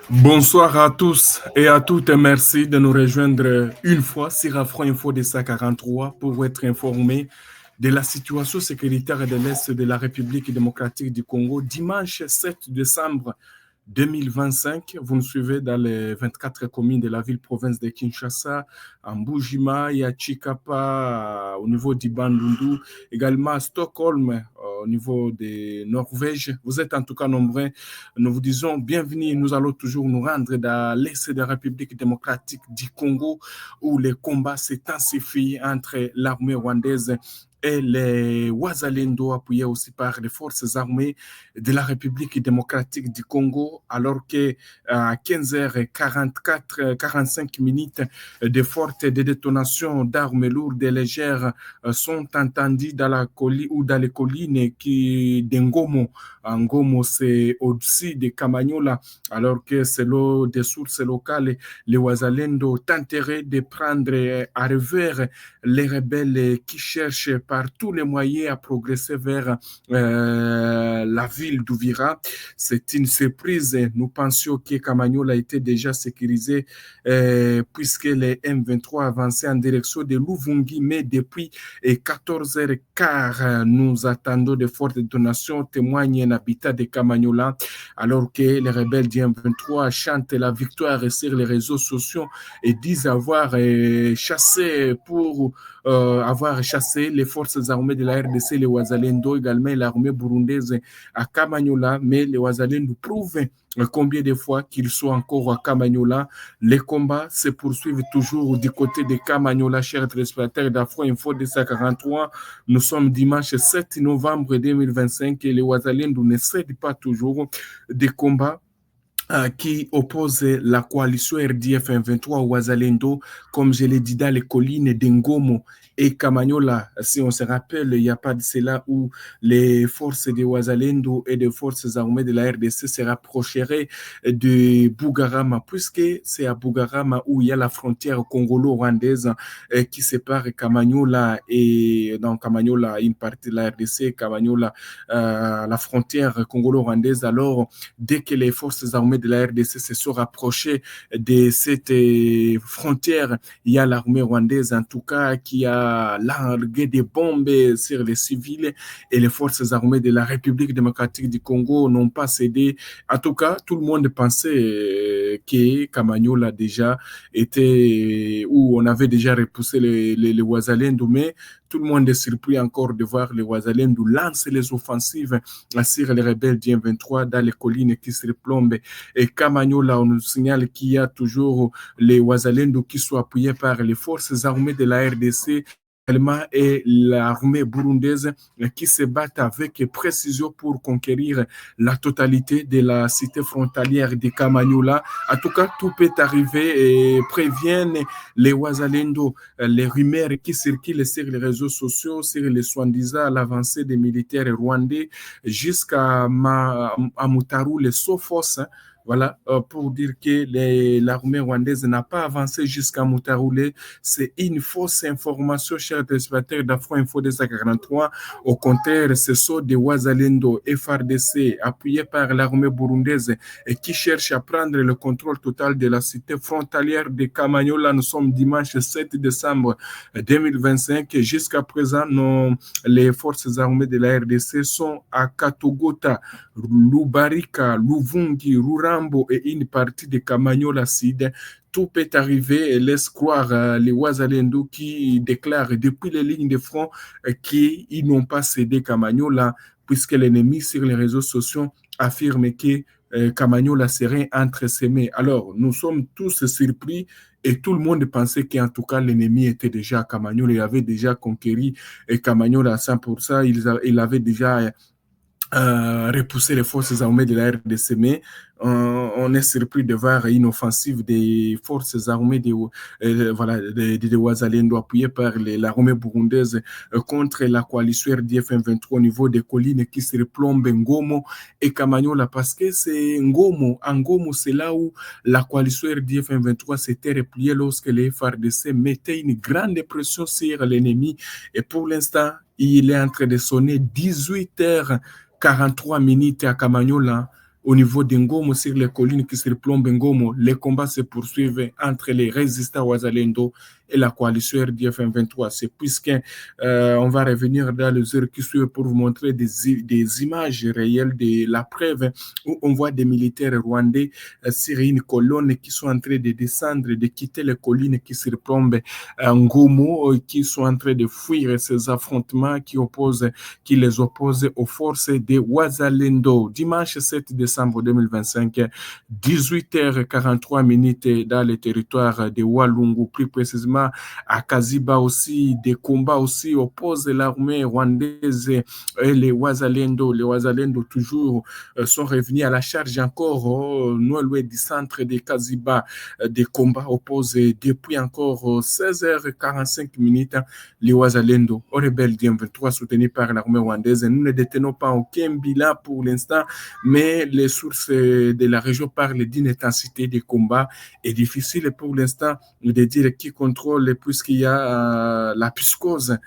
Bonsoir à tous et à toutes et merci de nous rejoindre une fois sur Afro Info de 143 pour être informés de la situation sécuritaire de l'Est de la République démocratique du Congo dimanche 7 décembre 2025. Vous nous suivez dans les 24 communes de la ville-province de Kinshasa, en Bujima, à Chikapa, au niveau d'Ibandundu, également à Stockholm, au niveau de Norvège. Vous êtes en tout cas nombreux. Nous vous disons bienvenue. Nous allons toujours nous rendre dans l'Est de la République démocratique du Congo, où les combats s'intensifient entre l'armée rwandaise et les Wazalendo, appuyés aussi par les forces armées de la République démocratique du Congo, alors que à 15h44, 45 minutes, de fortes détonations d'armes lourdes et légères sont entendues dans la colline ou dans les collines d'Engomo. Ngomo, c'est au-dessus de Kamanyola, alors que selon des sources locales, les Wazalendo tenteraient de prendre à revers les rebelles qui cherchent par tous les moyens à progresser vers la ville d'Ouvira. C'est une surprise. Nous pensions que Kamanyola était déjà sécurisé puisque les M23 avançaient en direction de Luvungi, mais depuis 14h15, nous attendons de fortes détonations, témoignent un habitat de Kamanyola, alors que les rebelles du M23 chantent la victoire sur les réseaux sociaux et disent avoir chassé avoir chassé les forces armées de la RDC, les Wazalendo, également l'armée burundaise à Kamanyola, mais les Wazalendo prouvent combien de fois qu'ils sont encore à Kamanyola. Les combats se poursuivent toujours du côté de Kamanyola, chers téléspectateurs d'Afro Info 243. Nous sommes dimanche 7 novembre 2025 et les Wazalendo ne cèdent pas toujours des combats qui oppose la coalition RDF 23 au Wazalendo, comme je l'ai dit, dans les collines d'Engomo et Kamanyola. Si on se rappelle, il n'y a pas de cela où les forces de Wazalendo et des forces armées de la RDC se rapprocheraient de Bugarama, puisque c'est à Bugarama où il y a la frontière congolo-rwandaise qui sépare Kamanyola et dans Kamanyola, une partie de la RDC, Kamanyola, la frontière congolo-rwandaise. Alors, dès que les forces armées de la RDC se sont rapprochées de cette frontière, il y a l'armée rwandaise, en tout cas, qui a largué des bombes sur les civils et les forces armées de la République démocratique du Congo n'ont pas cédé. En tout cas, tout le monde pensait que Kamanyola déjà était, où on avait déjà repoussé les Wazalendo, mais tout le monde est surpris encore de voir les Wazalendo lancer les offensives sur les rebelles du M23 dans les collines qui se replombent. Et Kamanyola, on nous signale qu'il y a toujours les Wazalendo qui sont appuyés par les forces armées de la RDC et l'armée burundaise qui se battent avec précision pour conquérir la totalité de la cité frontalière de Kamanyola. En tout cas, tout peut arriver et préviennent les Wazalendo les rumeurs qui circulent sur les réseaux sociaux, sur les soi-disant l'avancée des militaires rwandais jusqu'à Mutaru, les Sofos, hein. Voilà, pour dire que l'armée rwandaise n'a pas avancé jusqu'à Mutaroulé. C'est une fausse information, chers téléspectateurs d'Afro Info 243. Au contraire, ce sont des Wazalendo FRDC appuyés par l'armée burundaise et qui cherchent à prendre le contrôle total de la cité frontalière de Kamanyola. Nous sommes dimanche 7 décembre 2025 et jusqu'à présent, les forces armées de la RDC sont à Katogota, Lubarika, Luvungi, Rurambo et une partie de Kamanyola Sud. Tout peut arriver et laisse croire les Wazalendo qui déclarent depuis les lignes de front qu'ils n'ont pas cédé Kamanyola, puisque l'ennemi sur les réseaux sociaux affirme que Kamanyola serait entre ses mains. Alors, nous sommes tous surpris et tout le monde pensait qu'en tout cas, l'ennemi était déjà à Kamanyola. Il avait déjà conquéri Kamanyola à 100%. Il avait déjà repousser les forces armées de la RDC, mais on est surpris de voir une offensive des forces armées voilà, de Wazalendo appuyées par l'armée burundaise contre la coalition RDF 23 au niveau des collines qui se replombent Ngomo et Kamanyola, parce que c'est Ngomo, c'est là où la coalition RDF 23 s'était repliée lorsque les FARDC mettaient une grande pression sur l'ennemi et pour l'instant, il est en train de sonner 18h 43 minutes à Kamanyola. au niveau d'Ngomo, sur les collines qui surplombent Ngomo, les combats se poursuivent entre les résistants Wazalendo et la coalition RDF M23. C'est puisqu'on va revenir dans les heures qui suivent pour vous montrer des images réelles de la preuve où on voit des militaires rwandais sur une colonne qui sont en train de descendre, de quitter les collines qui surplombent Ngomo, qui sont en train de fuir ces affrontements qui les opposent aux forces de Wazalendo. Dimanche 7 décembre 2025, 18h43 dans le territoire de Walungu, plus précisément à Kaziba aussi, des combats aussi opposent l'armée rwandaise et les Wazalendo. Les Wazalendo toujours sont revenus à la charge encore non loin du centre de Kaziba. Des combats opposent depuis encore 16h45 les Wazalendo aux rebelles du M23 soutenus par l'armée rwandaise. Nous ne détenons pas aucun bilan pour l'instant, mais les sources de la région parlent d'une intensité des combats. Et difficile pour l'instant de dire qui contrôle, puisqu'il y a la psychose.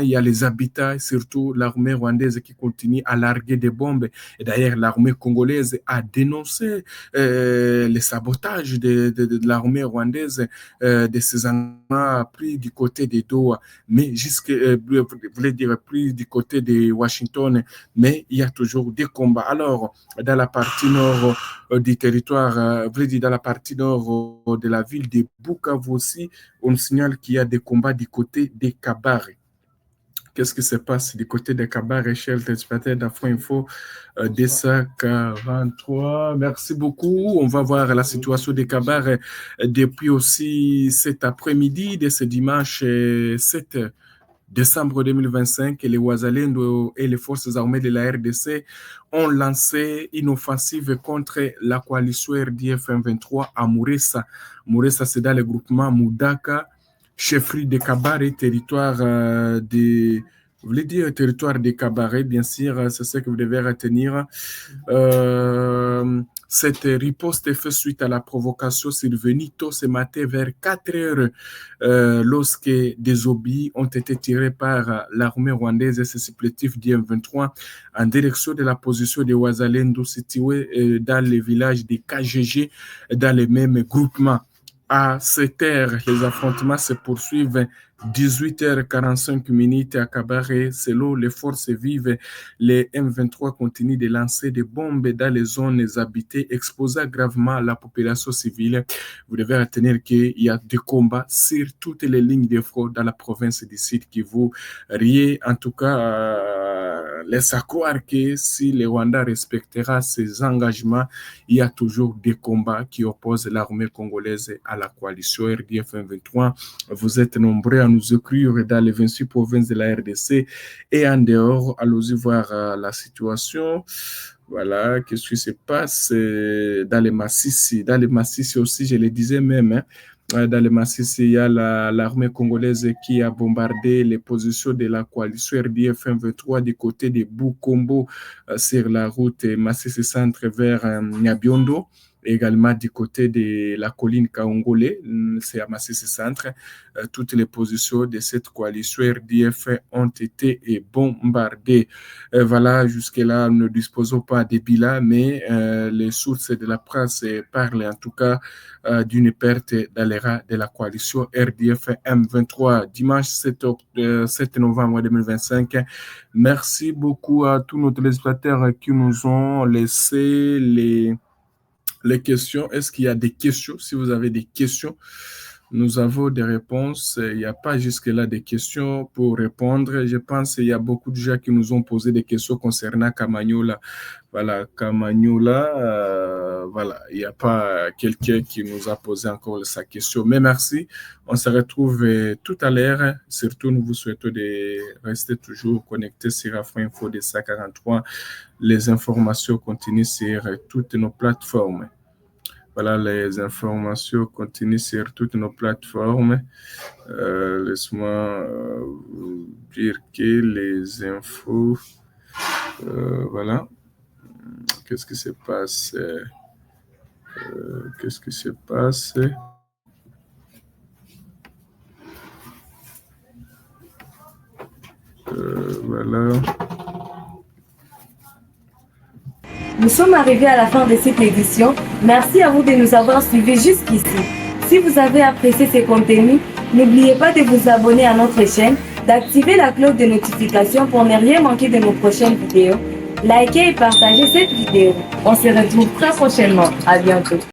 Il y a les habitats, surtout l'armée rwandaise qui continue à larguer des bombes. Et d'ailleurs, l'armée congolaise a dénoncé les sabotages de l'armée rwandaise, de ces engagements pris du côté de Doha, mais jusque, voulais dire plus du côté de Washington, mais il y a toujours des combats. Alors, dans la partie nord du territoire, voulais dire dans la partie nord de la ville de Bukavu aussi, on signale qu'il y a des combats du côté des Kabare. Qu'est-ce qui se passe du côté des Kabare, chers téléspectateurs d'Afro Info, DESA 43. Merci beaucoup. On va voir la situation des Kabare depuis aussi cet après-midi de ce dimanche 7 décembre 2025. Les Wazalendo et les forces armées de la RDC ont lancé une offensive contre la coalition RDF M23 à Mouressa. Mouressa, c'est dans le groupement Moudaka, chefferie de Kabare, territoire de... Vous voulez dire territoire des Kabarets, bien sûr, c'est ce que vous devez retenir. Cette riposte est faite suite à la provocation survenue tôt ce matin vers 4 heures, lorsque des obus ont été tirés par l'armée rwandaise et ses supplétifs du M23 en direction de la position de Wazalendo située dans le village de KGG, dans les mêmes groupements. À cette heure, les affrontements se poursuivent. 18h45 à Kabare, selon les forces vives, les M23 continuent de lancer des bombes dans les zones habitées, exposant gravement la population civile. Vous devez retenir qu'il y a des combats sur toutes les lignes de front dans la province du Sud Kivu. Rien, en tout cas, laisse à croire que si le Rwanda respectera ses engagements, il y a toujours des combats qui opposent l'armée congolaise à la coalition RDF M23. Vous êtes nombreux à nous écrire dans les 26 provinces de la RDC et en dehors. Allons-y voir la situation. Voilà, qu'est-ce qui se passe dans les Massissi. Dans les Massissi aussi, je le disais même, dans les Massissi, il y a l'armée congolaise qui a bombardé les positions de la coalition RDF M23 du côté de Bukombo sur la route Massissi Centre vers Nyabiondo. Également du côté de la colline Kaongolé, c'est à Massissi Centre. Toutes les positions de cette coalition RDF ont été bombardées. Voilà, jusque-là, nous ne disposons pas de bilan, mais les sources de la presse parlent en tout cas d'une perte dans les rangs de la coalition RDF M23. Dimanche 7 novembre 2025. Merci beaucoup à tous nos téléspectateurs qui nous ont laissé les questions. Est-ce qu'il y a des questions? Si vous avez des questions, nous avons des réponses. Il n'y a pas jusque-là des questions pour répondre. Je pense qu'il y a beaucoup de gens qui nous ont posé des questions concernant Kamanyola. Voilà, Kamanyola, voilà, il n'y a pas quelqu'un qui nous a posé encore sa question. Mais merci. On se retrouve tout à l'heure. Surtout, nous vous souhaitons de rester toujours connectés sur Afro Info de 143. Les informations continuent sur toutes nos plateformes. Voilà, les informations continuent sur toutes nos plateformes. Laisse-moi vous dire que les infos, voilà. Qu'est-ce qui se passe? Qu'est-ce qui se passe? Voilà. Nous sommes arrivés à la fin de cette édition. Merci à vous de nous avoir suivis jusqu'ici. Si vous avez apprécié ces contenus, n'oubliez pas de vous abonner à notre chaîne, d'activer la cloche de notification pour ne rien manquer de nos prochaines vidéos. Likez et partagez cette vidéo. On se retrouve très prochainement. À bientôt.